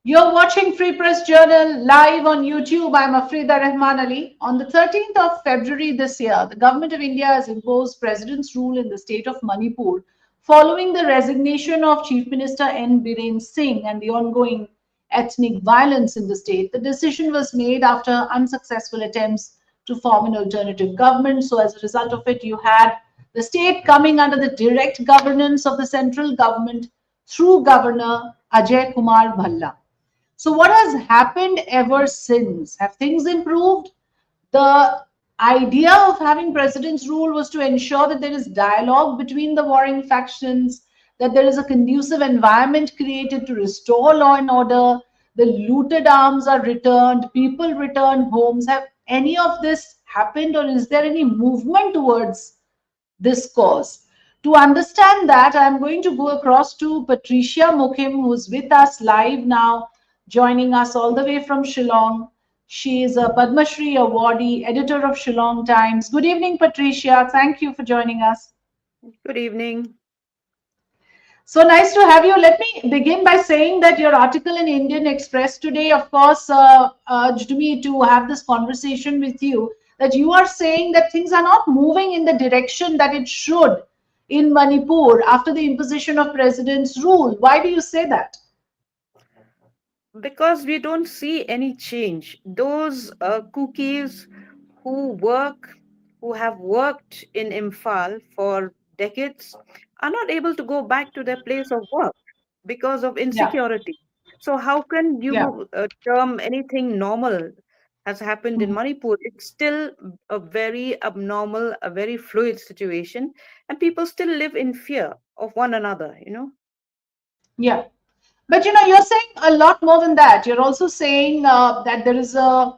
You're watching Free Press Journal live on YouTube. I'm Afrida Rahman Ali. On the 13th of February this year, the government of India has imposed President's rule in the state of Manipur following the resignation of Chief Minister N. Biren Singh and the ongoing ethnic violence in the state. The decision was made after unsuccessful attempts to form an alternative government. So, as a result of it, you had the state coming under the direct governance of the central government through Governor Ajay Kumar Bhalla. So, what has happened ever since? Have things improved? The idea of having president's rule was to ensure that there is dialogue between the warring factions, that there is a conducive environment created to restore law and order, the looted arms are returned, people return homes. Have any of this happened, or is there any movement towards this cause? To understand that, I'm going to go across to Patricia Mukhim, who's with us live now, joining us all the way from Shillong. She is a Padma Shri awardee, editor of Shillong Times. Good evening, Patricia. Thank you for joining us. Good evening. So nice to have you. Let me begin by saying that your article in Indian Express today, of course, urged me to have this conversation with you. That you are saying that things are not moving in the direction that it should in Manipur after the imposition of president's rule. Why do you say that? Because we don't see any change. Those cookies who who have worked in Imphal for decades, are not able to go back to their place of work because of Yeah, insecurity. So, how can yeah. you term anything normal has happened in Mhm. Manipur? It's still a very abnormal, a very fluid situation, and people still live in fear of one another. Yeah. But you're saying a lot more than that. You're also saying that there is that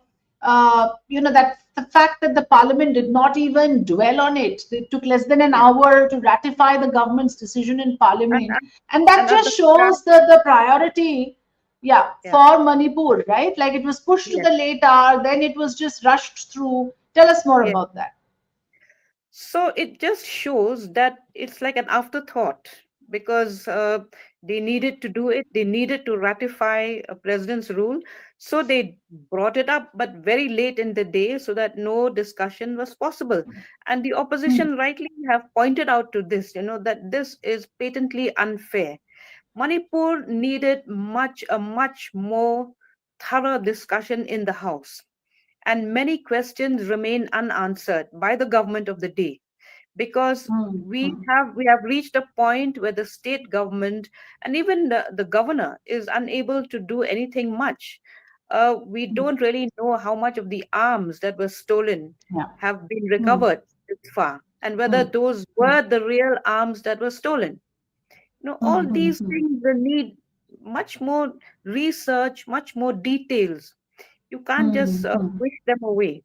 the fact that the parliament did not even dwell on it. It took less than an Yeah. hour to ratify the government's decision in And, parliament. and, And that and at just the shows the priority, yeah, Yeah, for Manipur, right? Like it was pushed to yes, the late hour, then it was just rushed through. Tell us more yes. about that. So it just shows that it's like an afterthought because they needed to do it. They needed to ratify a president's rule. So they brought it up, but very late in the day so that no discussion was possible. And the Hmm. opposition rightly have pointed out to this, that this is patently unfair. Manipur needed a much more thorough discussion in the House, and many questions remain unanswered by the government of the day because Hmm. Hmm. we have reached a point where the state government and even the governor is unable to do anything much. We Hmm. don't really know how much of the arms that were stolen Yeah. have been Hmm. recovered this far, and whether Hmm. those Hmm. were the real arms that were stolen. Hmm. All Hmm. these Hmm. things will need much more research, much more details. You can't Hmm. just Hmm. wish them away.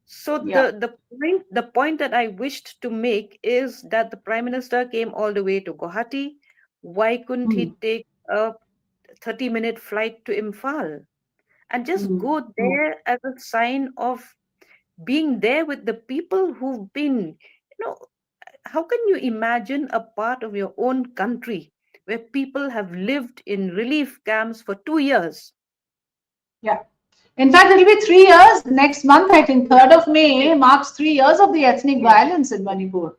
So Yeah. the point that I wished to make is that the Prime Minister came all the way to Guwahati. Why couldn't Hmm. he take a 30-minute flight to Imphal and just Hmm. go Hmm. there as a sign of being there with the people who've been, you know, how can you imagine a part of your own country where people have lived in relief camps for 2 years? Yeah. In fact, it'll be 3 years next month. I think Yes, 3rd of yes, May marks 3 years of the ethnic yes, violence in Manipur.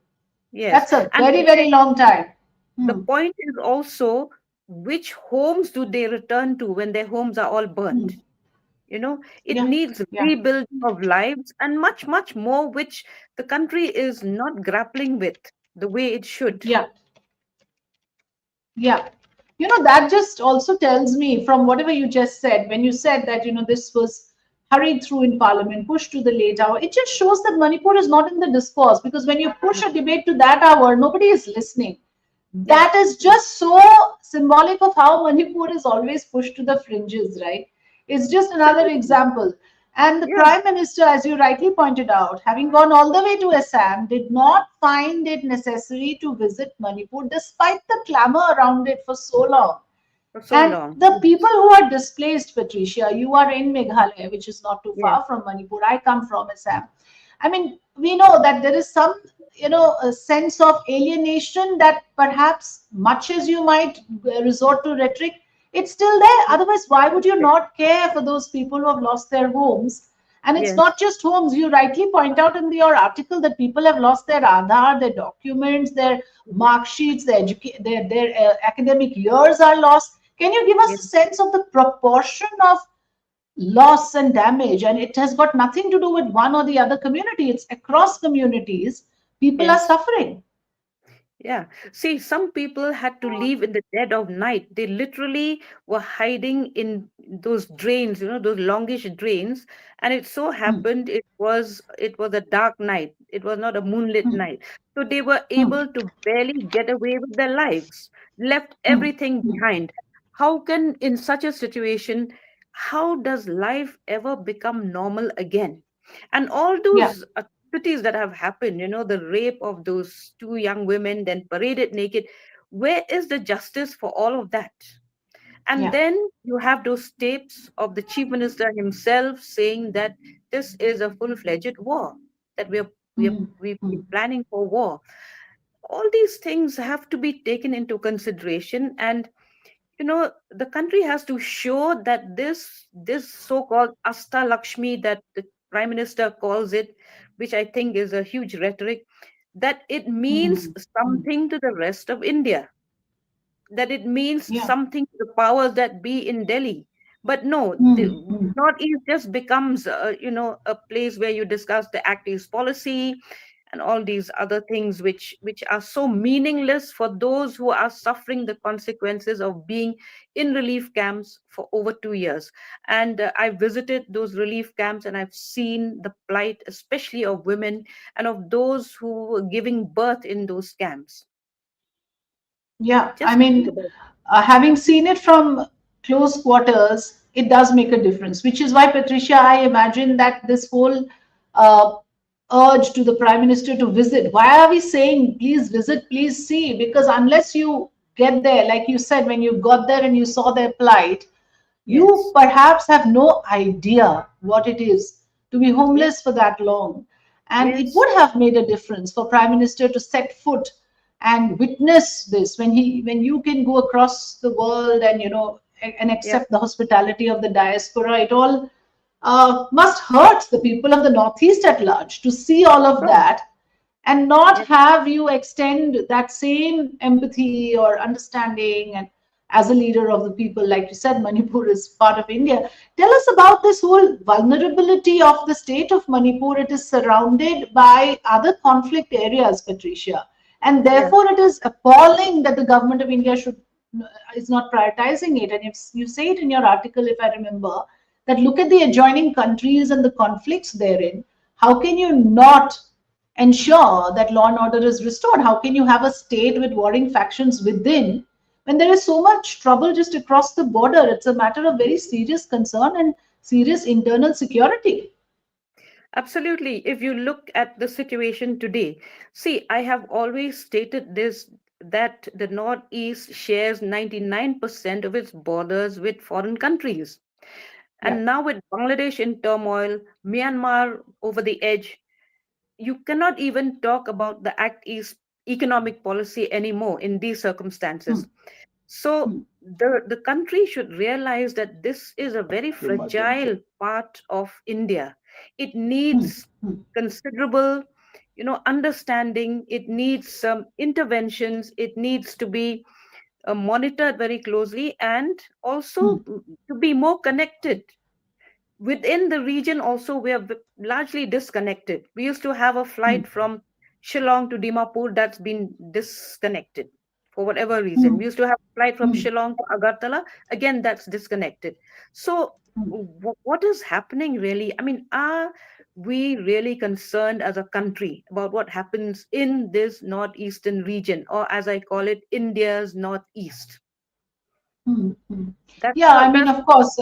yes. That's a And very, very long time. the Hmm. point is also, which homes do they return to when their homes are all Hmm. burnt? It Yeah. needs Yeah. rebuilding of lives and much, much more, which the country is not grappling with the way it should. Yeah. Yeah. That just also tells me from whatever you just said, when you said that, this was hurried through in parliament, pushed to the late hour, it just shows that Manipur is not in the discourse because when you push a debate to that hour, nobody is listening. Yeah, That is just so symbolic of how Manipur is always pushed to the fringes, right? It's just another absolutely. example. And the Yeah, Prime Minister, as you rightly pointed out, having gone all the way to Assam, did not find it necessary to visit Manipur despite the clamor around it for so long. for so And long. the people who are displaced, Patricia, you are in Meghalaya, which is not too Yes, far from Manipur. I come from Assam. I mean, we know that there is some, a sense of alienation that perhaps, much as you might resort to rhetoric, It's still there. Yes. Otherwise, why would you not care for those people who have lost their homes? And it's Yes. not just homes. You rightly point out in your article that people have lost their Aadhaar, their documents, their Mhm. mark sheets, their academic years are lost. Can you give us Yes. a sense of the proportion of loss and damage? And it has got nothing to do with one or the other community. It's across communities. People are Yes. suffering. Yeah. See, some people had to leave in the dead of night. They literally were hiding in those drains, those longish drains. And it so Hmm, happened it was a dark night. It was not a moonlit hmm, night. So they were hmm, able to barely get away with their lives, left hmm, everything hmm. behind. How can, in such a situation, how does life ever become normal again? And all Yeah, those atrocities that have happened, the rape of those two young women, then paraded naked. Where is the justice for all of that? And yeah. then you have those tapes of the chief minister himself saying that this is a full-fledged war, that Hmm, we've hmm. been planning for war. All these things have to be taken into consideration, and the country has to show that this so-called Asta Lakshmi that the prime minister calls it, which I think is a huge rhetoric, that it means Hmm, hmm, something to the rest of India, that it means yeah. something to the powers that be in Delhi. But no, the Hmm, hmm. Northeast just becomes, a place where you discuss the Act East policy and all these other things which are so meaningless for those who are suffering the consequences of being in relief camps for over 2 years. And I visited those relief camps, and I've seen the plight, especially of women and of those who were giving birth in those camps. Yeah, I Just think mean, about having seen it from close quarters, it does make a difference, which is why, Patricia, I imagine that this whole uh, urge to the Prime Minister to visit, why are we saying, please visit, please see? Because unless you get there, like you said, when you got there and you saw their plight, you yes. perhaps have no idea what it is to be Yes. homeless for that long. And it Yes. would have made a difference for Prime Minister to set foot and witness this when you can go across the world and and Yeah. accept the hospitality of the diaspora. It all must hurt the people of the Northeast at large to see all of Oh, that and not yes. have you extend that same empathy or understanding. And as a leader of the people, like you said, Manipur is part of India. Tell us about this whole vulnerability of the state of Manipur. It is surrounded by other conflict areas, Patricia, and Yeah. therefore it is appalling that the government of India should is not prioritizing it. And if you say it in your article, if I remember, that look at the adjoining countries and the conflicts therein, how can you not ensure that law and order is restored? How can you have a state with warring factions within when there is so much trouble just across the border? It's a matter of very serious concern and serious internal security. Absolutely. If you look at the situation today, see, I have always stated this, that the Northeast shares 99% of its borders with foreign countries. Yeah. And now with Bangladesh in turmoil, Myanmar over the edge, you cannot even talk about the Act East economic policy anymore in these Hmm, circumstances. So hmm, the country should realize that this is a very fragile part of India. It hmm, needs hmm, considerable, understanding. It needs some interventions. It needs to be monitored very closely, and hmm, also to be more connected within the region. Also, we are largely disconnected. We used to have a hmm, flight from Shillong to Dimapur that's been disconnected for whatever reason. hmm, We used to have a flight from hmm, Shillong to Agartala, again that's disconnected. So hmm. what is happening really? I mean, are we really concerned as a country about what happens in this northeastern region, or as I call it, India's northeast? Hmm, hmm. That's Yeah, I what mean, that's of course,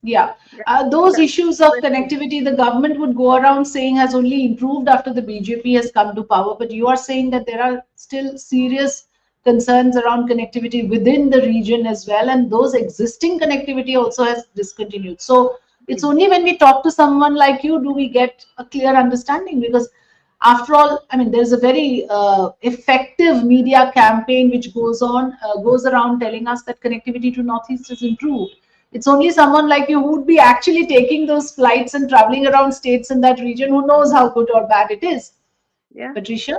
yeah. that, Those that's issues the of question. connectivity, the government would go around saying has only improved after the BJP has come to power. But you are saying that there are still serious concerns around connectivity within the region as well. And those existing connectivity also has discontinued. So it's only when we talk to someone like you do we get a clear understanding. Because After all, I mean, there's a very effective media campaign which goes around telling us that connectivity to Northeast is improved. It's only someone like you who would be actually taking those flights and traveling around states in that region who knows how good or bad it is. Yeah. Patricia?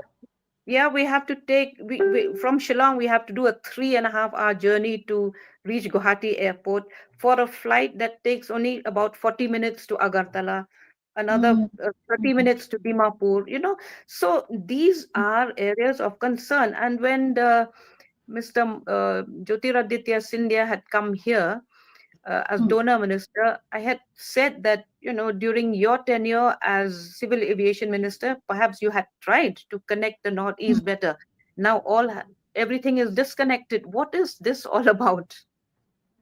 Yeah, we have to take from Shillong. We have to do a 3.5 hour journey to reach Guwahati Airport for a flight that takes only about 40 minutes to Agartala, another Mm, 30 minutes to Dimapur. So these are areas of concern. And when Mr. Jyotiraditya Scindia had come here as mm, donor minister, I had said that, during your tenure as civil aviation minister, perhaps you had tried to connect the mm. Northeast better. Now everything is disconnected. What is this all about?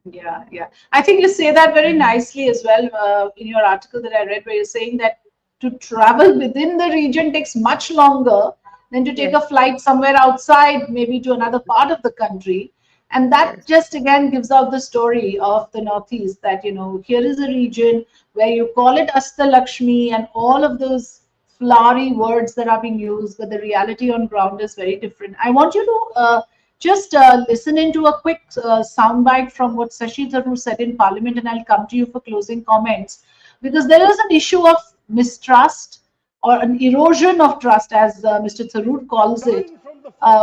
Yeah, yeah. I think you say that very nicely as well in your article that I read, where you're saying that to travel within the region takes much longer than to take Yes, a flight somewhere outside, maybe to another part of the country. And that yes, just again gives out the story of the Northeast that, here is a region where you call it Asta Lakshmi and all of those flowery words that are being used, but the reality on ground is very different. I want you to just listen into a quick soundbite from what Sashi Tharoor said in Parliament, and I'll come to you for closing comments. Because there is an issue of mistrust or an erosion of trust, as Mr. Tharoor calls it,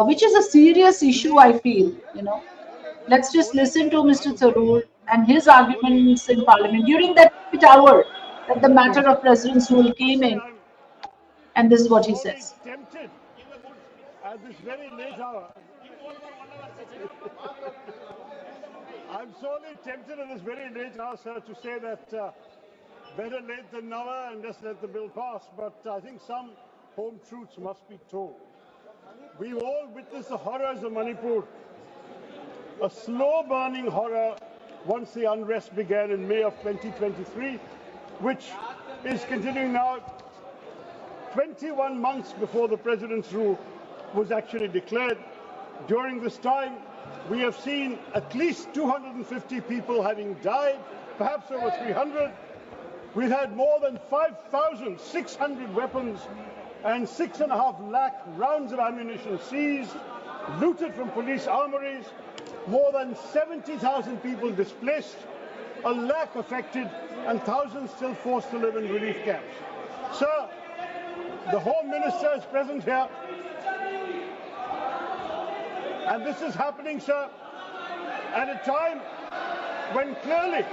which is a serious issue, I feel. Let's just listen to Mr. Tharoor and his arguments in Parliament during that hour that the yes. matter of President's rule came in, and this is what he Sorely says. tempted at this very late hour. I'm sorely tempted at this very late hour, sir, to say that better late than never and just let the bill pass. But I think some home truths must be told. We've all witnessed the horrors of Manipur, a slow burning horror once the unrest began in May of 2023, which is continuing now 21 months before the president's rule was actually declared. During this time, we have seen at least 250 people having died, perhaps over 300. We've had more than 5,600 weapons and 6.5 lakh rounds of ammunition seized, looted from police armories, more than 70,000 people displaced, a lakh affected, and thousands still forced to live in relief camps. Sir, the Home Minister is present here. And this is happening, sir, at a time when clearly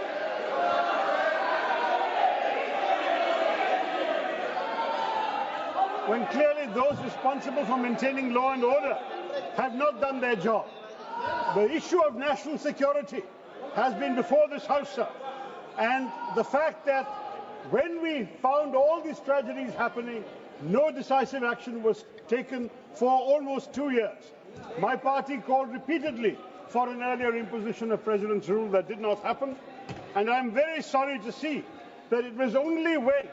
those responsible for maintaining law and order have not done their job. The issue of national security has been before this House, sir. And the fact that when we found all these tragedies happening, no decisive action was taken for almost 2 years. My party called repeatedly for an earlier imposition of President's rule. That did not happen. And I'm very sorry to see that it was only when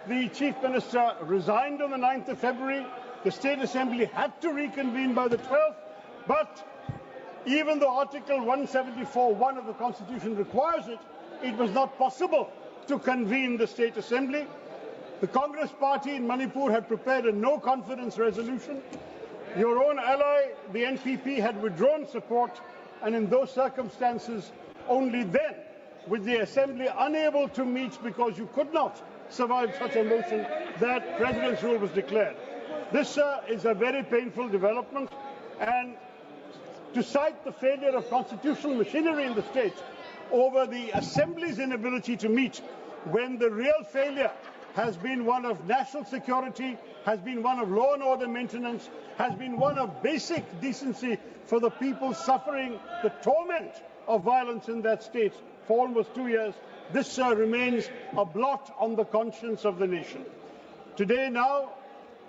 the Chief Minister resigned on the 9th of February, the State Assembly had to reconvene by the 12th, but even though Article 174(1) of the Constitution requires it, it was not possible to convene the State Assembly. The Congress Party in Manipur had prepared a no-confidence resolution. Your own ally, the NPP, had withdrawn support, and in those circumstances, only then, with the Assembly unable to meet because you could not survive such a motion, that President's rule was declared. This, sir, is a very painful development, and to cite the failure of constitutional machinery in the state over the Assembly's inability to meet, when the real failure has been one of national security, has been one of law and order maintenance, has been one of basic decency for the people suffering the torment of violence in that state for almost 2 years. This, sir, remains a blot on the conscience of the nation. Today now,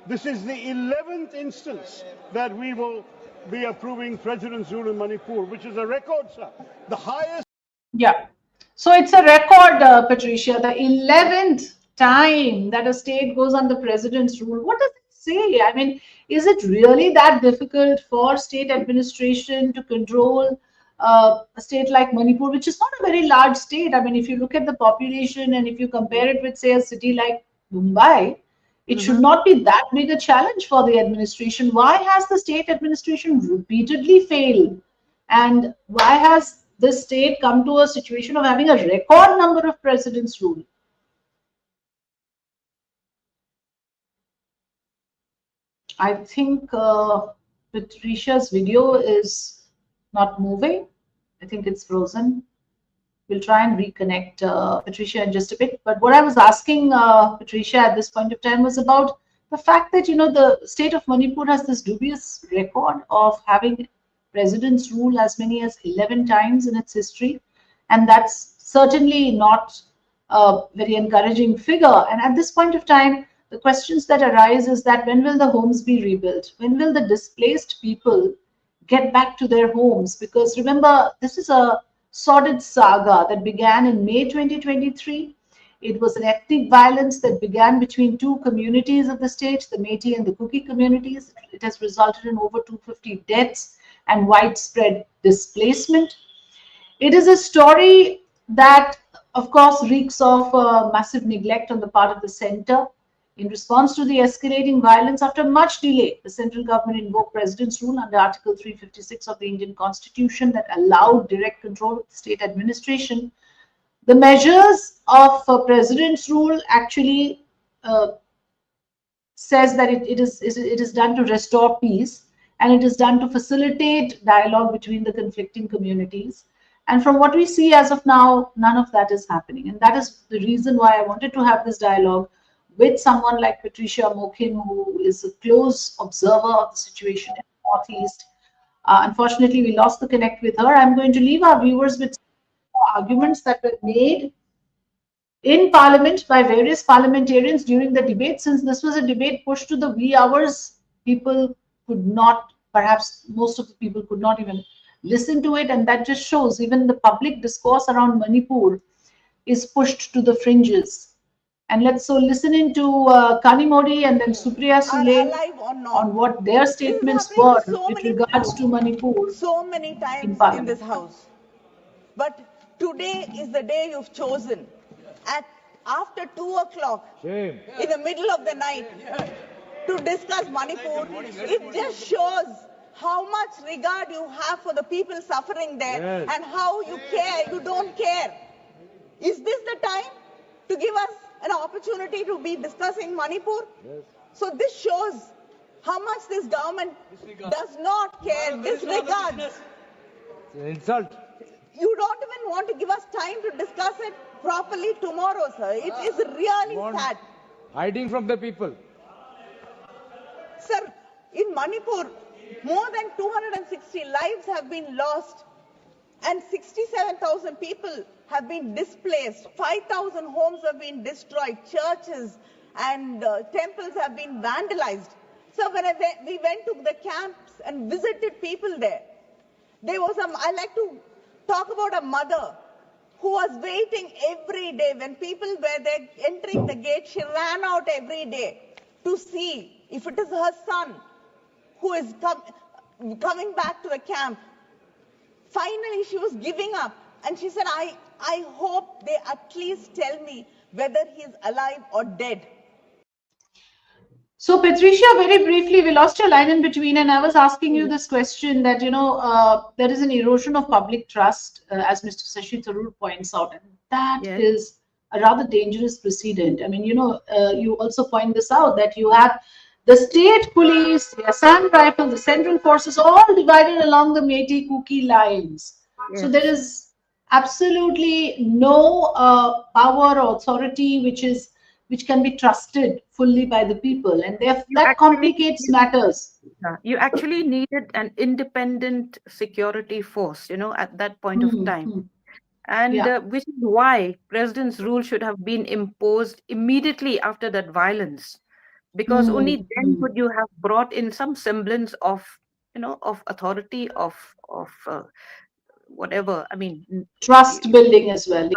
this is the 11th instance that we will be approving President's rule in Manipur, which is a record, sir. The highest. Yeah. So it's a record, Patricia, the 11th time that a state goes under president's rule. What does it say? I mean, is it really that difficult for state administration to control a state like Manipur, which is not a very large state? I mean, if you look at the population and if you compare it with, say, a city like Mumbai, It should Mm-hmm. not be that big a challenge for the administration. Why has the state administration repeatedly failed? And why has the state come to a situation of having a record number of presidents rule? I think Patricia's video is not moving. I think it's frozen. We'll try and reconnect Patricia in just a bit. But what I was asking Patricia at this point of time was about the fact that the state of Manipur has this dubious record of having presidents rule as many as 11 times in its history, and that's certainly not a very encouraging figure. And at this point of time, the questions that arise is that when will the homes be rebuilt? When will the displaced people get back to their homes? Because remember, this is a sordid saga that began in May 2023. It was an ethnic violence that began between two communities of the state, the Metis and the Kuki communities. It has resulted in over 250 deaths and widespread displacement. It is a story that, of course, reeks of massive neglect on the part of the center. In response to the escalating violence, after much delay, the central government invoked President's rule under Article 356 of the Indian Constitution that allowed direct control of the state administration. The measures of President's rule actually says that it is done to restore peace, and it is done to facilitate dialogue between the conflicting communities. And from what we see as of now, none of that is happening. And that is the reason why I wanted to have this dialogue with someone like Patricia Mukhim, who is a close observer of the situation in the Northeast. Unfortunately, we lost the connect with her. I'm going to leave our viewers with arguments that were made in Parliament by various parliamentarians during the debate. Since this was a debate pushed to the wee hours, people could not, perhaps most of the people could not even listen to it. And that just shows even the public discourse around Manipur is pushed to the fringes. And let's so listen into Kani Modi and then Supriya Sule on what their statements were with regards to Manipur so many times in this house. But today is the day you've chosen. At after 2 o'clock in the middle of the night to discuss Manipur, it just shows how much regard you have for the people suffering there and how you care. You don't care. Is this the time to give us an opportunity to be discussing Manipur? Yes. So this shows how much this government does not care, disregards. It's an insult. You don't even want to give us time to discuss it properly tomorrow, sir. It is really sad. Hiding from the people. Sir, in Manipur, more than 260 lives have been lost and 67,000 people have been displaced. 5,000 homes have been destroyed. Churches and temples have been vandalized. So when we went to the camps and visited people there was I like to talk about a mother who was waiting every day. When people were there entering the gate, she ran out every day to see if it is her son who is coming back to the camp. Finally, she was giving up and she said, I hope they at least tell me whether he is alive or dead. So, Patricia, very briefly, we lost your line in between, and I was asking you this question that, there is an erosion of public trust, as Mr. Shashi Tharoor points out, and that is a rather dangerous precedent. I mean, you also point this out, that you have the state police, the Assam Rifle, the central forces, all divided along the Metis Kuki lines. Yes. So there is absolutely no power or authority which can be trusted fully by the people, and that complicates matters. You actually needed an independent security force, at that point of time. And which is why President's rule should have been imposed immediately after that violence, because only then could you have brought in some semblance of, of authority, of whatever. I mean, trust building as well.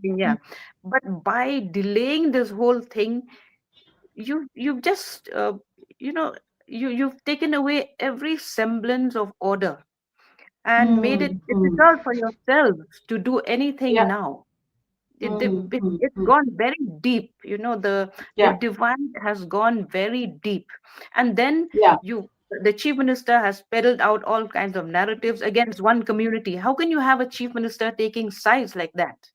Yeah. But by delaying this whole thing, you've just you've taken away every semblance of order and made it difficult for yourselves to do anything now. It's gone very deep. The Yeah, divide has gone very deep. And then yeah, the chief minister has peddled out all kinds of narratives against one community. How can you have a chief minister taking sides like that?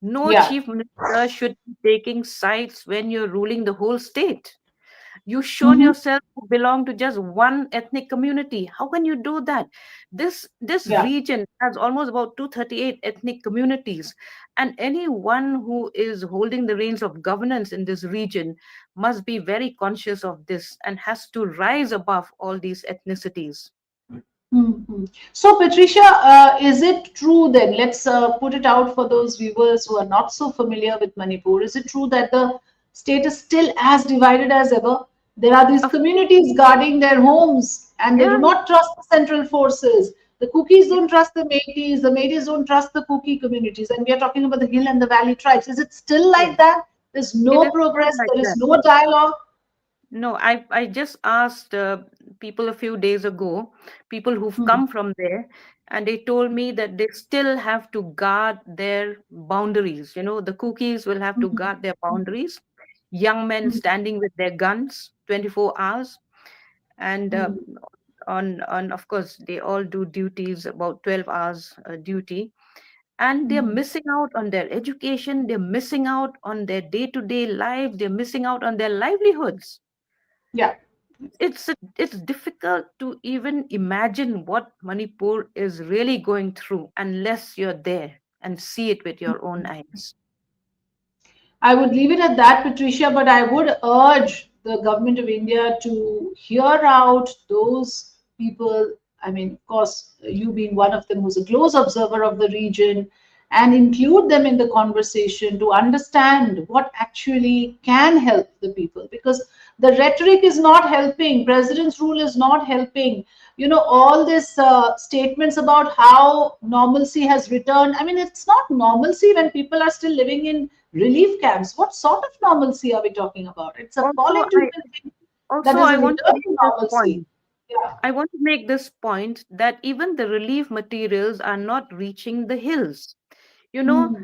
No yeah. chief minister should be taking sides when you're ruling the whole state. You've shown Hmm. yourself to belong to just one ethnic community. How can you do that? This Yeah. region has almost about 238 ethnic communities, and anyone who is holding the reins of governance in this region must be very conscious of this and has to rise above all these ethnicities. Hmm. So, Patricia, is it true then? Let's put it out for those viewers who are not so familiar with Manipur. Is it true that the state is still as divided as ever? There are these Of communities guarding their homes and they Yeah, do not trust the central forces. The Kukis don't trust the Metis don't trust the Kuki communities. And we are talking about the hill and the valley tribes. Is it still yeah, like that? There's it no is still progress, like there is that. no dialogue. No, I just asked people a few days ago, people who've Hmm. come from there, and they told me that they still have to guard their boundaries. The cookies will have to Hmm. guard their boundaries. Young men Hmm. standing with their guns 24 hours, and Hmm. on of course they all do duties about 12 hours duty, and they're Hmm. missing out on their education. They're missing out on their day-to-day life. They're missing out on their livelihoods. Yeah. It's difficult to even imagine what Manipur is really going through unless you're there and see it with your own eyes. I would leave it at that, Patricia, but I would urge the government of India to hear out those people. I mean, of course, you being one of them who's a close observer of the region, and include them in the conversation to understand what actually can help the people, because the rhetoric is not helping, president's rule is not helping. All these statements about how normalcy has returned. I mean, it's not normalcy when people are still living in relief camps. What sort of normalcy are we talking about? It's Also, appalling to I even think that also there's a I want to return make to this normalcy. point. Yeah. I want to make this point that even the relief materials are not reaching the hills. You know, Hmm.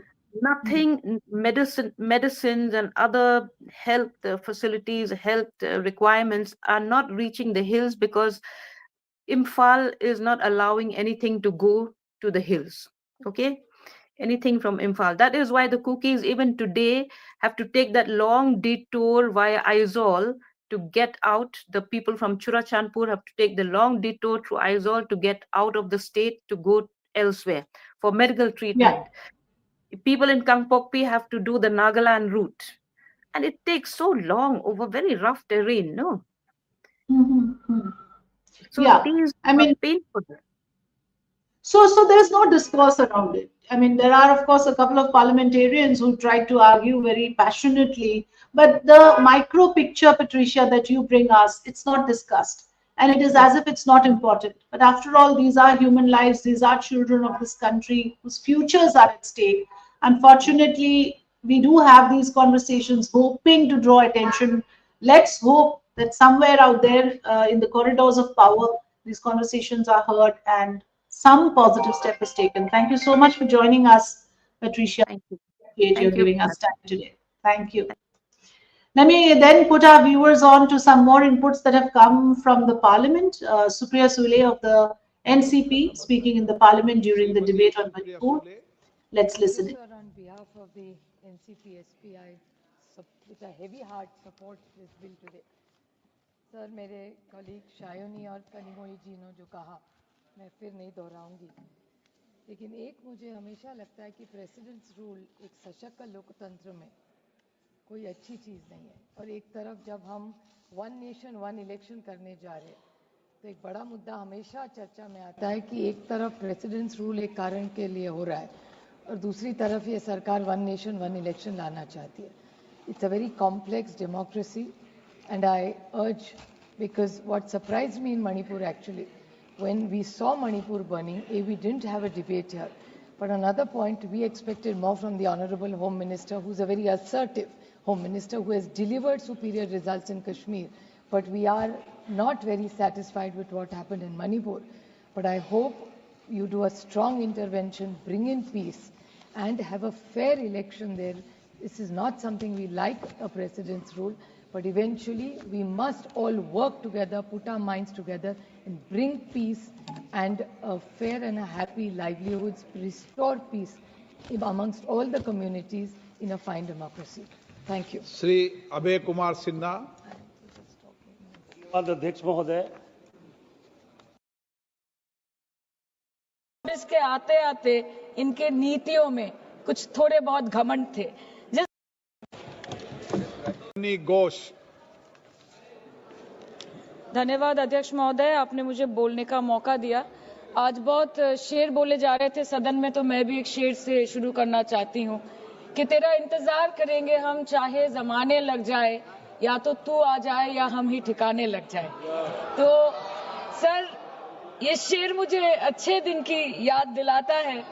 Hmm. medicines and other health facilities, health requirements are not reaching the hills because Imphal is not allowing anything to go to the hills. Okay, anything from Imphal. That is why the cookies, even today, have to take that long detour via Aizawl to get out. The people from Churachandpur have to take the long detour through Aizawl to get out of the state to go elsewhere for medical Yeah. treatment. People in Kangpokpi have to do the Nagaland route. And it takes so long over very rough terrain, no? Hmm. Hmm. So Yeah. these I are mean, painful. so there's no discourse around it. I mean, there are of course a couple of parliamentarians who tried to argue very passionately, but the micro picture, Patricia, that you bring us, it's not discussed. And it is Yeah. as if it's not important. But after all, these are human lives, these are children of this country whose futures are at stake. Unfortunately, we do have these conversations hoping to draw attention. Let's hope that somewhere out there in the corridors of power, these conversations are heard and some positive step is taken. Thank you so much for joining us, Patricia. Thank you. Appreciate your Thank you. giving us time today. Thank you. Let me then put our viewers on to some more inputs that have come from the Parliament. Supriya Sule of the NCP speaking in the Parliament during the debate on Manipur. Let's Thank you, listen in. sir. On behalf of the NCP-SP, with a heavy heart, support this bill today. Sir मेरे colleague Shayoni और कनिमोई जी ने जो कहा मैं फिर नहीं दोहराऊंगी, लेकिन एक मुझे हमेशा लगता है कि प्रेसिडेंट्स रूल एक सशक्त लोकतंत्र में कोई अच्छी चीज़ नहीं है। और एक तरफ जब हम वन नेशन वन इलेक्शन करने जा रहे हैं तो एक बड़ा मुद्दा हमेशा चर्चा में आता है कि एक तरफ प्रेसिडेंट्स रूल एक कारण के लिए हो रहा है और दूसरी तरफ ये सरकार वन नेशन वन इलेक्शन लाना चाहती है। It's a very complex democracy and I urge, because what surprised me in Manipur actually, when we saw Manipur burning, we didn't have a debate here. But another point, we expected more from the Honorable Home Minister, who's a very assertive Home Minister who has delivered superior results in Kashmir. But we are not very satisfied with what happened in Manipur. But I hope you do a strong intervention, bring in peace, and have a fair election there. This is not something we like, a president's rule, but eventually we must all work together, put our minds together and bring peace and a fair and a happy livelihoods, restore peace amongst all the communities in a fine democracy. Thank you. Shri Abhay Kumar Sinha. अध्यक्ष महोदय, इसके आते आते इनके नीतियों में कुछ थोड़े बहुत घमंड थे। घोष। धन्यवाद अध्यक्ष महोदय, आपने मुझे बोलने का मौका दिया। आज बहुत शेर बोले जा रहे थे सदन में, तो मैं भी एक शेर से शुरू करना चाहती हूँ कि तेरा इंतजार करेंगे हम, चाहे जमाने लग जाए, या तो तू आ जाए या हम ही ठिकाने लग जाए। तो सर, ये शेर मुझे अच्छे दिन की याद दिलाता है,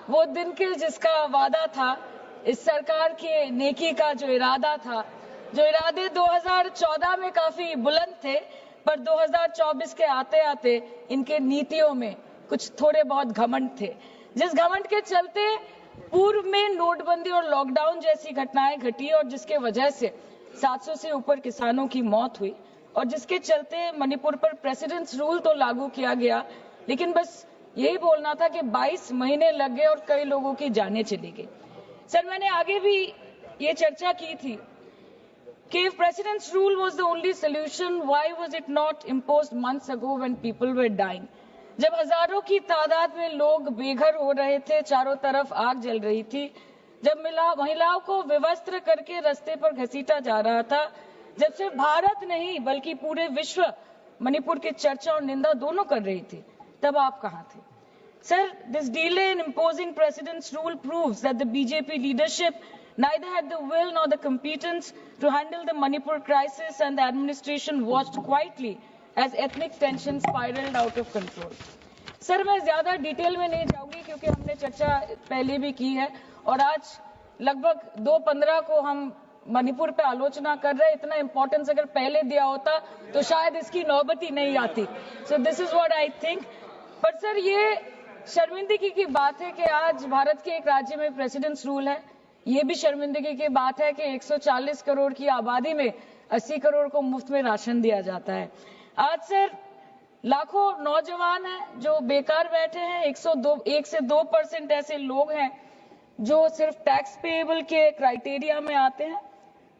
वो दिन के जिसका वादा था, इस सरकार के नेकी का जो इरादा था, जो इरादे 2014 में काफी बुलंद थे, पर 2024 के आते आते इनके नीतियों में कुछ थोड़े बहुत घमंड थे, जिस घमंड के चलते पूर्व में नोटबंदी और लॉकडाउन जैसी घटनाएं घटी और जिसके वजह से 700 से ऊपर किसानों की मौत हुई, और जिसके चलते मणिपुर पर प्रेसिडेंट्स रूल तो लागू किया गया, लेकिन बस यही बोलना था कि 22 महीने लग गए और कई लोगों की जानें चली गई। सर, मैंने आगे भी ये चर्चा की थी कि if president's rule was the only solution, why was it not imposed months ago when people were dying? जब हजारों की तादाद में लोग बेघर हो रहे थे, चारों तरफ आग जल रही थी, जब महिलाओं को विवस्त्र करके रास्ते पर घसीटा जा रहा था, जब सिर्फ भारत नहीं बल्कि पूरे विश्व मणिपुर की चर्चा और निंदा दोनों कर रही थी, तब आप कहां थे? Sir, this delay in imposing president's rule proves that the BJP leadership neither had the will nor the competence to handle the Manipur crisis, and the administration watched quietly as ethnic tensions spiraled out of control. Sir, मैं ज्यादा detail में नहीं जाऊंगी क्योंकि हमने चर्चा पहले भी की है, और आज लगभग 2:15 को हम मणिपुर पे आलोचना कर रहे हैं। इतना इंपॉर्टेंस अगर पहले दिया होता तो शायद इसकी नौबत ही नहीं आती। So this is what I think. पर सर, ये शर्मिंदगी की बात है कि आज भारत के एक राज्य में प्रेसिडेंट्स रूल है। ये भी शर्मिंदगी की बात है कि 140 करोड़ की आबादी में 80 करोड़ को मुफ्त में राशन दिया जाता है। आज सर, लाखों नौजवान हैं जो बेकार बैठे हैं। 1 से 2% ऐसे लोग हैं जो सिर्फ टैक्स पेएबल के क्राइटेरिया में आते हैं,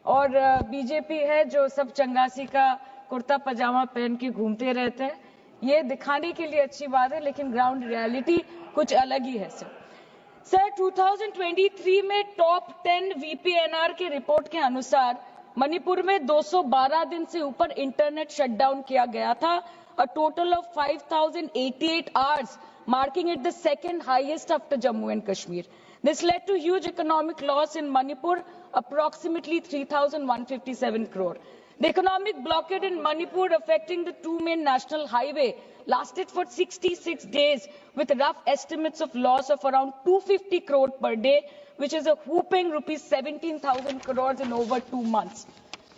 और बीजेपी है जो सब चंगासी का कुर्ता पजामा पहन के घूमते रहते हैं। ये दिखाने के लिए अच्छी बात है, लेकिन ग्राउंड रियलिटी कुछ अलग ही है। सर 2023 में टॉप 10 VPNR के रिपोर्ट के अनुसार मणिपुर में 212 दिन से ऊपर इंटरनेट शटडाउन किया गया था, a total of 5088 hours, marking it the second highest after Jammu and Kashmir. This led to huge economic loss in Manipur, approximately 3,157 crore. The economic blockade in Manipur, affecting the two main national highway, lasted for 66 days, with rough estimates of loss of around 250 crore per day, which is a whopping rupees 17,000 crores in over 2 months.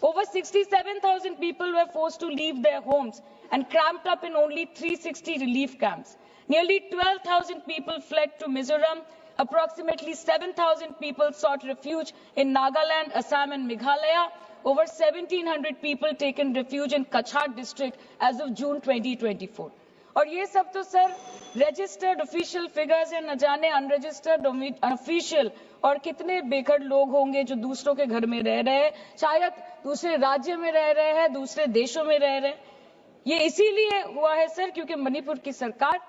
Over 67,000 people were forced to leave their homes and cramped up in only 360 relief camps. Nearly 12,000 people fled to Mizoram. Approximately 7,000 people sought refuge in Nagaland, Assam and Meghalaya. Over 1,700 people taken refuge in Kachhat district as of June 2024. और ये सब तो sir registered official figures है, न जाने unregistered unofficial और कितने बेघर लोग होंगे जो दूसरों के घर में रह रहे हैं, शायद दूसरे राज्य में रह रहे हैं, दूसरे देशों में रह रहे हैं। ये इसीलिए हुआ है सर क्योंकि मणिपुर की सरकार,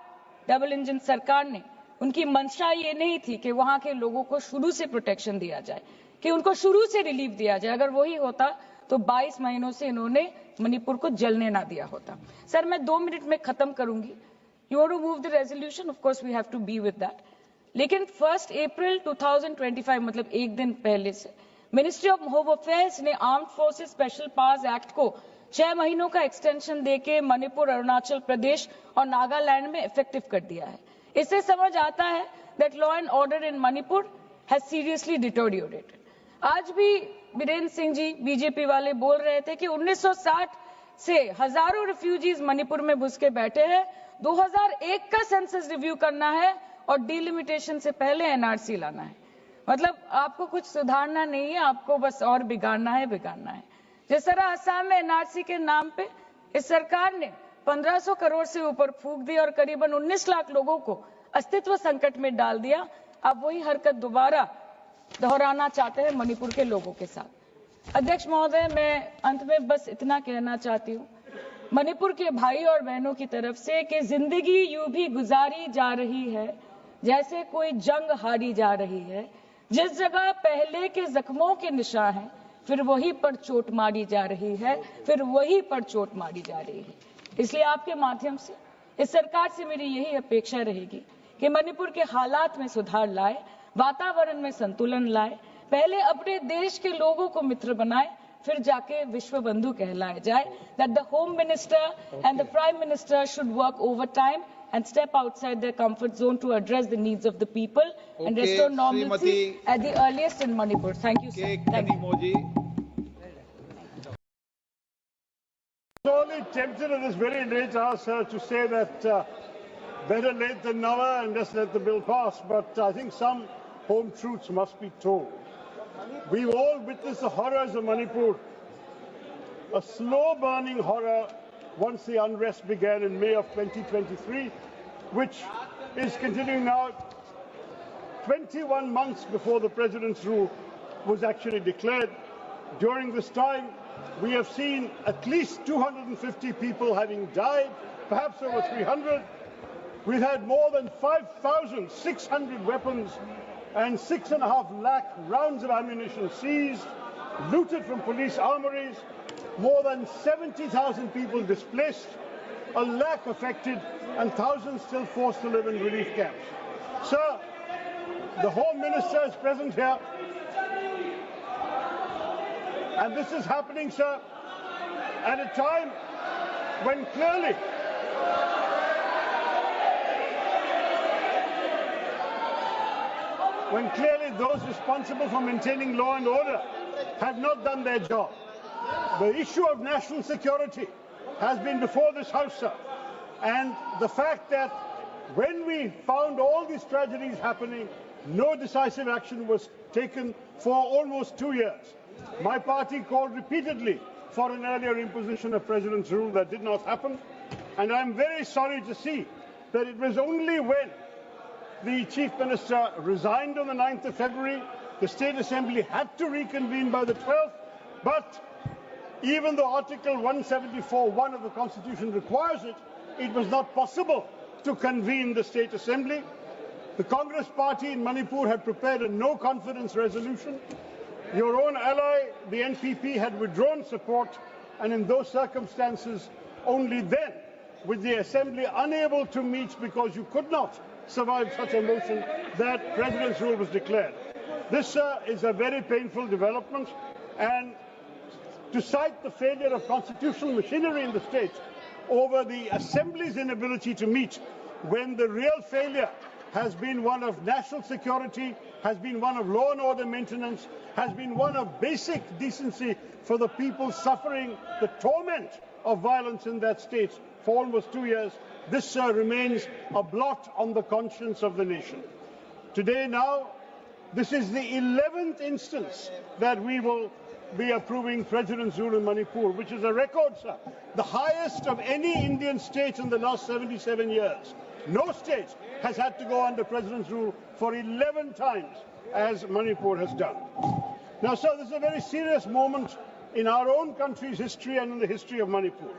डबल इंजन सरकार ने, उनकी मंशा ये नहीं थी कि वहां के लोगों को शुरू से प्रोटेक्शन दिया जाए, कि उनको शुरू से रिलीफ दिया जाए। अगर वही होता तो 22 महीनों से इन्होंने मणिपुर को जलने ना दिया होता। सर मैं 2 मिनट में खत्म करूंगी। You want to move the resolution, of course we have to be with that, लेकिन 1 अप्रैल 2025 मतलब एक दिन पहले से मिनिस्ट्री ऑफ होम अफेयर्स ने armed forces special powers act को 6 महीनों का एक्सटेंशन देके मणिपुर, अरुणाचल प्रदेश और नागालैंड में इफेक्टिव कर दिया है। इससे समझ आता है that law and order in Manipur has seriously deteriorated. आज भी बीरेन्द्र सिंह जी बीजेपी वाले बोल रहे थे कि 1960 से हजारों रिफ्यूजीज मणिपुर में घुस के बैठे हैं, 2001 का सेंसस रिव्यू करना है और डिलिमिटेशन से पहले एनआरसी लाना है। मतलब आपको कुछ सुधारना नहीं है, आपको बस और बिगाड़ना है, बिगाड़ना है। जिस तरह असम में एनआरसी के नाम पे इस सरकार ने 1500 करोड़ से ऊपर फूंक दी और करीबन 19 लाख लोगों को अस्तित्व संकट में डाल दिया। अब वही हरकत दोबारा दोहराना चाहते हैं मणिपुर के लोगों के साथ। अध्यक्ष महोदय, मैं अंत में बस इतना कहना चाहती हूँ मणिपुर के भाई और बहनों की तरफ से कि जिंदगी यूं भी गुजारी जा रही है जैसे कोई जंग हारी जा रही है। जिस जगह पहले के जख्मों के निशान हैं, फिर वहीं पर चोट मारी जा रही है, फिर वहीं पर चोट मारी जा रही है। इसलिए आपके माध्यम से इस सरकार से मेरी यही अपेक्षा रहेगी कि मणिपुर के हालात में सुधार लाए, वातावरण में संतुलन लाए, पहले अपने देश के लोगों को मित्र बनाए, फिर जाके विश्व बंधु कहलाए जाए। That the home minister and the prime minister should work overtime and step outside their comfort zone to address the needs of the people and restore normalcy at the earliest in Manipur. Thank you, sir. Thank you. Sorely tempted at this very late hour, sir, to say that better late than never and just let the bill pass. But I think some home truths must be told. We've all witnessed the horrors of Manipur, a slow-burning horror once the unrest began in May of 2023, which is continuing now 21 months before the President's rule was actually declared. During this time, we have seen at least 250 people having died, perhaps over 300. We've had more than 5,600 weapons and 6.5 lakh rounds of ammunition seized, looted from police armories, more than 70,000 people displaced, a lakh affected, and thousands still forced to live in relief camps. Sir, the Home Minister is present here, and this is happening, sir, at a time when clearly those responsible for maintaining law and order have not done their job. The issue of national security has been before this House, sir. And the fact that when we found all these tragedies happening, no decisive action was taken for almost 2 years. My party called repeatedly for an earlier imposition of President's rule. That did not happen. And I'm very sorry to see that it was only when the Chief Minister resigned on the 9th of February, the State Assembly had to reconvene by the 12th, but even though Article 174(1) of the Constitution requires it, it was not possible to convene the State Assembly. The Congress Party in Manipur had prepared a no-confidence resolution. Your own ally, the NPP, had withdrawn support, and in those circumstances, only then, with the Assembly unable to meet because you could not survive such a motion, that President's rule was declared. This, sir, is a very painful development, and to cite the failure of constitutional machinery in the state over the Assembly's inability to meet when the real failure has been one of national security, has been one of law and order maintenance, has been one of basic decency for the people suffering the torment of violence in that state for almost 2 years. This, sir, remains a blot on the conscience of the nation. Today now, this is the 11th instance that we will be approving President's rule in Manipur, which is a record, sir, the highest of any Indian state in the last 77 years. No state has had to go under President's rule for 11 times, as Manipur has done. Now, sir, this is a very serious moment in our own country's history and in the history of Manipur.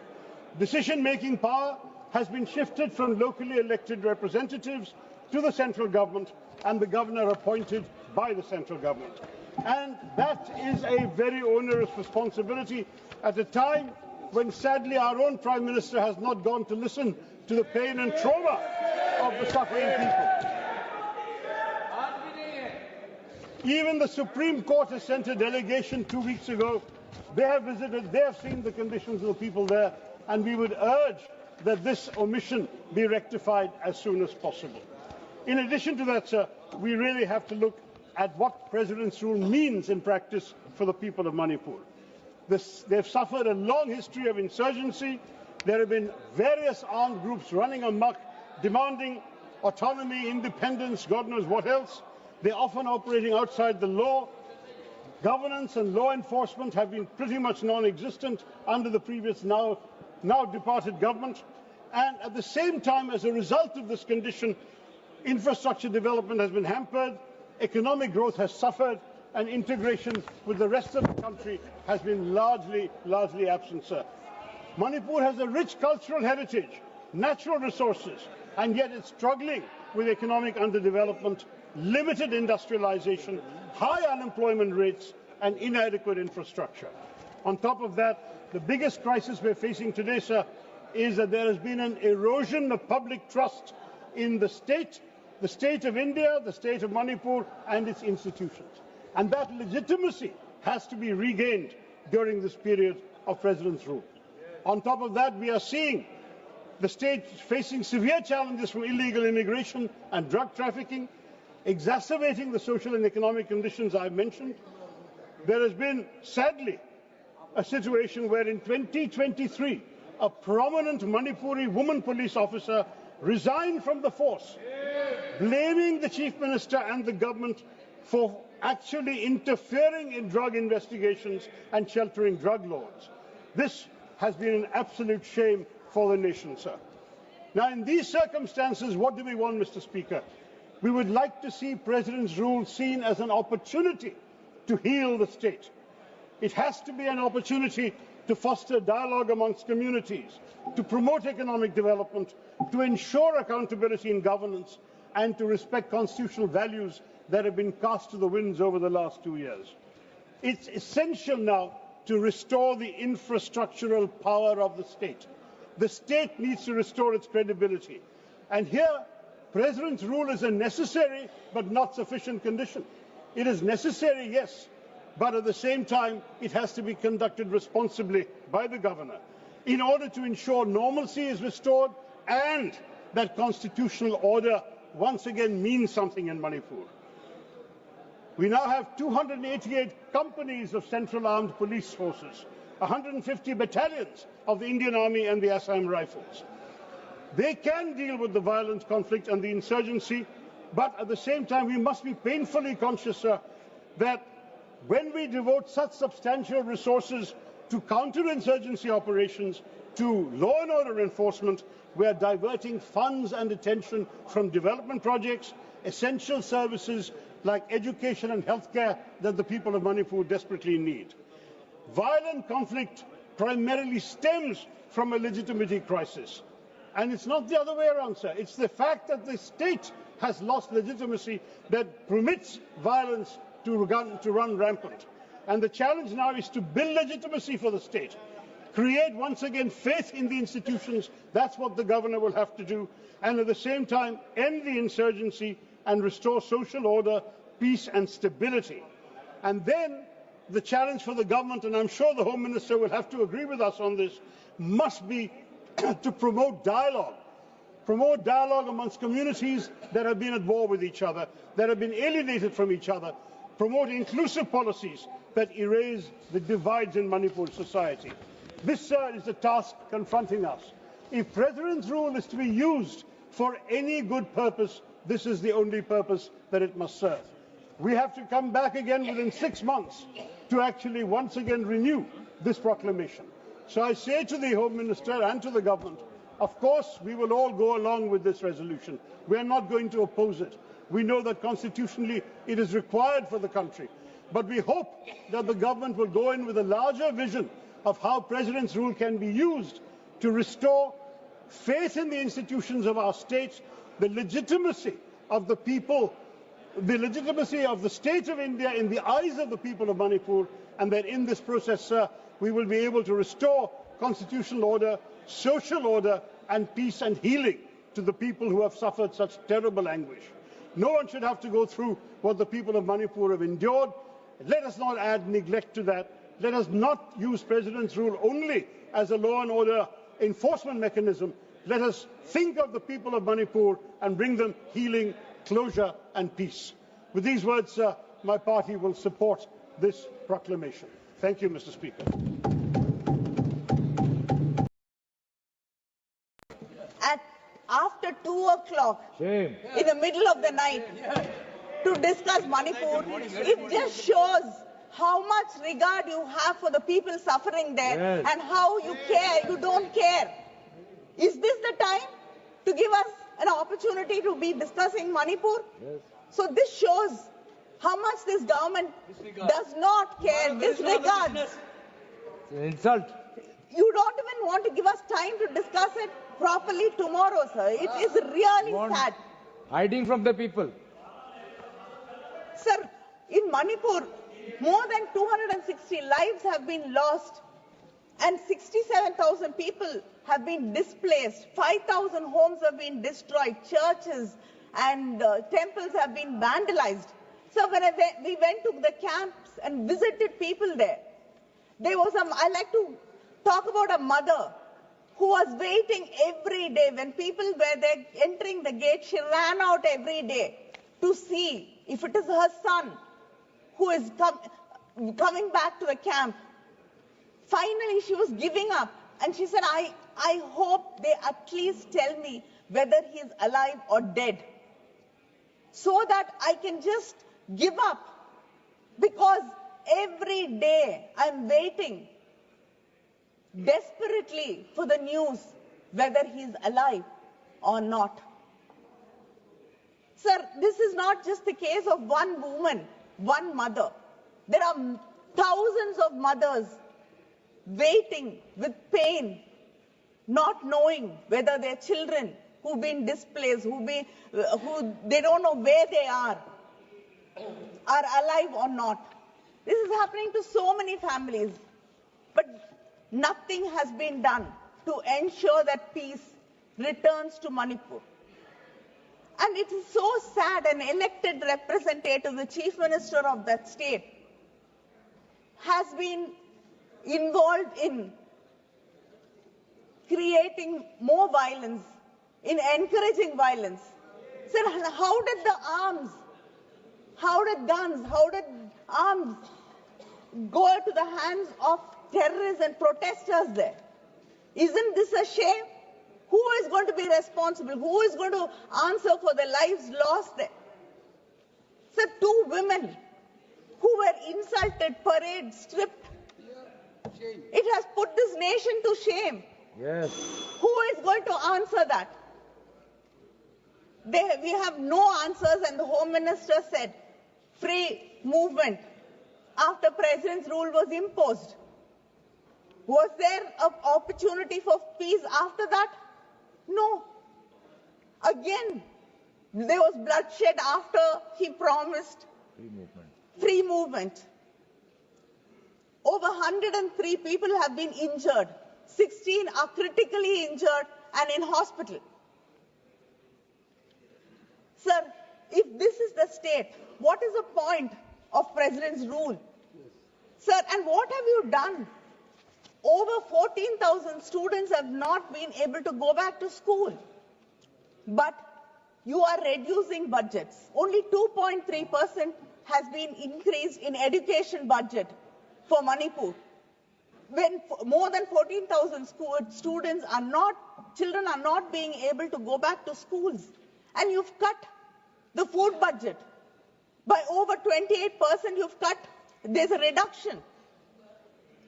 Decision-making power has been shifted from locally elected representatives to the central government and the governor appointed by the central government. And that is a very onerous responsibility at a time when, sadly, our own Prime Minister has not gone to listen to the pain and trauma of the suffering people. Even the Supreme Court has sent a delegation 2 weeks ago. They have visited, they have seen the conditions of the people there, and we would urge that this omission be rectified as soon as possible. In addition to that, sir, we really have to look at what President's rule means in practice for the people of Manipur. They've suffered a long history of insurgency. There have been various armed groups running amok, demanding autonomy, independence, God knows what else. They're often operating outside the law. Governance and law enforcement have been pretty much non-existent under the previous, now departed government. And at the same time, as a result of this condition, infrastructure development has been hampered, economic growth has suffered, and integration with the rest of the country has been largely absent, sir. Manipur has a rich cultural heritage, natural resources, and yet it's struggling with economic underdevelopment, limited industrialization, high unemployment rates, and inadequate infrastructure. On top of that, the biggest crisis we're facing today, sir, is that there has been an erosion of public trust in the state of India, the state of Manipur, and its institutions. And that legitimacy has to be regained during this period of President's rule. On top of that, we are seeing the state facing severe challenges from illegal immigration and drug trafficking, exacerbating the social and economic conditions I've mentioned. There has been, sadly, a situation where in 2023, a prominent Manipuri woman police officer resigned from the force, blaming the Chief Minister and the government for actually interfering in drug investigations and sheltering drug lords. This has been an absolute shame for the nation, sir. Now, in these circumstances, what do we want, Mr. Speaker? We would like to see President's rule seen as an opportunity to heal the state. It has to be an opportunity to foster dialogue amongst communities, to promote economic development, to ensure accountability in governance, and to respect constitutional values that have been cast to the winds over the last 2 years. It's essential now to restore the infrastructural power of the state. The state needs to restore its credibility. And here, President's rule is a necessary but not sufficient condition. It is necessary, yes, but at the same time, it has to be conducted responsibly by the governor in order to ensure normalcy is restored and that constitutional order once again means something in Manipur. We now have 288 companies of Central Armed Police Forces, 150 battalions of the Indian Army and the Assam Rifles. They can deal with the violent conflict and the insurgency, but at the same time, we must be painfully conscious, sir, that when we devote such substantial resources to counterinsurgency operations, to law and order enforcement, we are diverting funds and attention from development projects, essential services like education and healthcare that the people of Manipur desperately need. Violent conflict primarily stems from a legitimacy crisis. And it's not the other way around, sir. It's the fact that the state has lost legitimacy that permits violence to run rampant. And the challenge now is to build legitimacy for the state, create once again faith in the institutions. That's what the governor will have to do. And at the same time, end the insurgency and restore social order, peace and stability. And then the challenge for the government, and I'm sure the Home Minister will have to agree with us on this, must be to promote dialogue amongst communities that have been at war with each other, that have been alienated from each other, promote inclusive policies that erase the divides in Manipur society. This, sir, is the task confronting us. If President's rule is to be used for any good purpose, this is the only purpose that it must serve. We have to come back again within 6 months to actually once again renew this proclamation. So I say to the Home Minister and to the government, of course, we will all go along with this resolution. We are not going to oppose it. We know that constitutionally it is required for the country. But we hope that the government will go in with a larger vision of how President's rule can be used to restore faith in the institutions of our state, the legitimacy of the people, the legitimacy of the state of India in the eyes of the people of Manipur, and that in this process, sir, we will be able to restore constitutional order, social order, and peace and healing to the people who have suffered such terrible anguish. No one should have to go through what the people of Manipur have endured. Let us not add neglect to that. Let us not use President's rule only as a law and order enforcement mechanism. Let us think of the people of Manipur and bring them healing, closure, and peace. With these words, sir, my party will support this proclamation. Thank you, Mr. Speaker. After 2 o'clock, Shame. in the middle of the night, to discuss Manipur, it just shows how much regard you have for the people suffering there and how you care. You don't care. Is this the time to give us an opportunity to be discussing Manipur? So this shows how much this government does not care, disregards. It's an insult. You don't even want to give us time to discuss it properly tomorrow, sir. It is really sad. Hiding from the people. Sir, in Manipur, more than 260 lives have been lost and 67,000 people have been displaced. 5,000 homes have been destroyed. Churches and temples have been vandalized. So when we went to the camps and visited people there was I like to talk about a mother who was waiting every day. When people were there entering the gate, she ran out every day to see if it is her son who is coming back to the camp. Finally, she was giving up and she said, I hope they at least tell me whether he is alive or dead so that I can just give up, because every day I'm waiting desperately for the news whether he is alive or not. Sir, this is not just the case of one woman, one mother. There are thousands of mothers waiting with pain, not knowing whether their children who've been displaced, who they don't know where they are alive or not. This is happening to so many families, but nothing has been done to ensure that peace returns to Manipur. And it is so sad, an elected representative, the chief minister of that state, has been involved in creating more violence, in encouraging violence. Sir, how did the arms, how did guns, how did arms go to the hands of terrorists and protesters there? Isn't this a shame? Who is going to be responsible? Who is going to answer for the lives lost there? Sir, two women who were insulted, paraded, stripped. It has put this nation to shame. Yes. Who is going to answer that? We have no answers, and the Home Minister said free movement after President's rule was imposed. Was there an opportunity for peace after that? No. Again, there was bloodshed after he promised free movement. Over 103 people have been injured. 16 are critically injured and in hospital. Sir, if this is the state, what is the point of President's rule? Sir, and what have you done? Over 14,000 students have not been able to go back to school. But you are reducing budgets. Only 2.3% has been increased in education budget for Manipur. When more than 14,000 children are not being able to go back to schools. And you've cut the food budget by over 28%. You've cut, there's a reduction.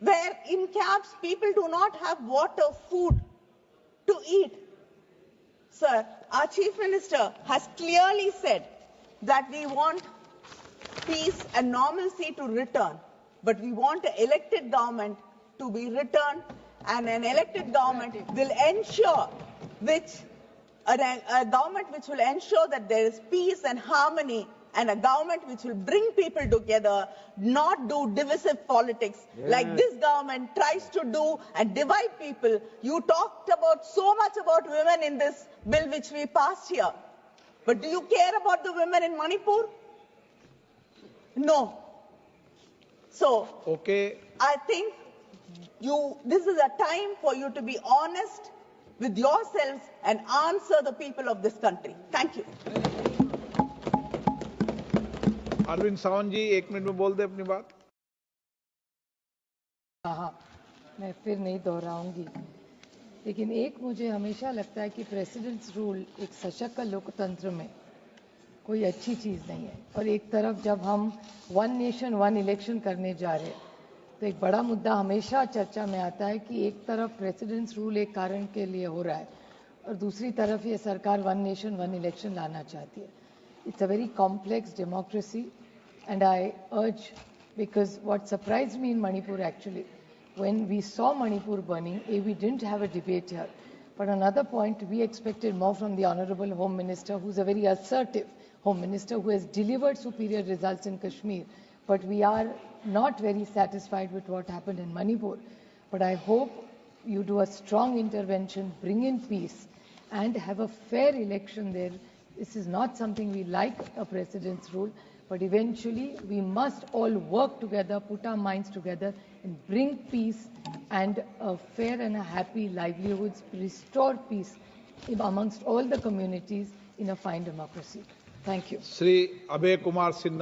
Where in camps, people do not have water, food to eat. Sir, our Chief Minister has clearly said that we want peace and normalcy to return, but we want an elected government to be returned, and an elected government will ensure a government which will ensure that there is peace and harmony, and a government which will bring people together, not do divisive politics like this government tries to do and divide people. You talked about so much about women in this bill which we passed here. But do you care about the women in Manipur? No. So, I think this is a time for you to be honest with yourselves and answer the people of this country. Thank you. Arvind Sawant ji 1 minute में बोल दे अपनी बात। कहा, मैं फिर नहीं दोहराऊंगी, लेकिन एक मुझे हमेशा लगता है कि प्रेसिडेंट्स रूल एक सशक्त लोकतंत्र में कोई अच्छी चीज़ नहीं है। और एक तरफ जब हम वन नेशन वन इलेक्शन करने जा रहे हैं तो एक बड़ा मुद्दा हमेशा चर्चा में आता है कि एक तरफ प्रेसिडेंट्स रूल एक कारण के लिए हो रहा है और दूसरी तरफ ये सरकार वन नेशन वन इलेक्शन लाना चाहती है। It's a very complex democracy and I अर्ज, because what surprised me in Manipur actually, when we saw Manipur burning, we didn't have a debate here. But another point, we expected more from the Honorable Home Minister, who's a very assertive Home Minister who has delivered superior results in Kashmir. But we are not very satisfied with what happened in Manipur. But I hope you do a strong intervention, bring in peace, and have a fair election there. This is not something we like, a president's rule, but eventually we must all work together, put our minds together, and bring peace and a fair and a happy livelihoods, restore peace amongst all the communities in a fine democracy. Thank you. Shri Abhay Kumar Sinha